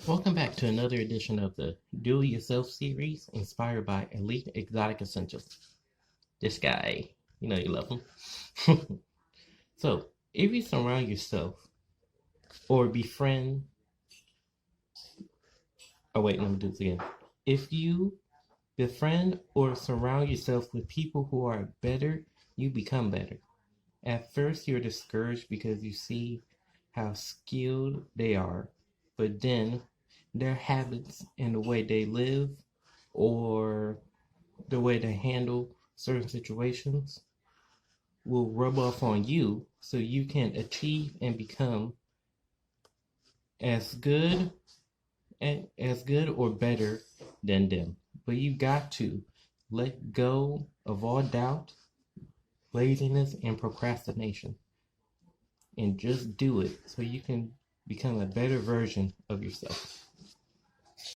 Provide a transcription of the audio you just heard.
Welcome back to another edition of the Do It Yourself series inspired by Elite Exotic Essentials. This guy, you know you love him. So, if you surround yourself or befriend, oh wait, let me do this again. If you befriend or surround yourself with people who are better, you become better. At first, you're discouraged because you see how skilled they are, but then their habits and the way they live or the way they handle certain situations will rub off on you so you can achieve and become as good as good or better than them. But you got to let go of all doubt, laziness, and procrastination and just do it so you can become a better version of yourself.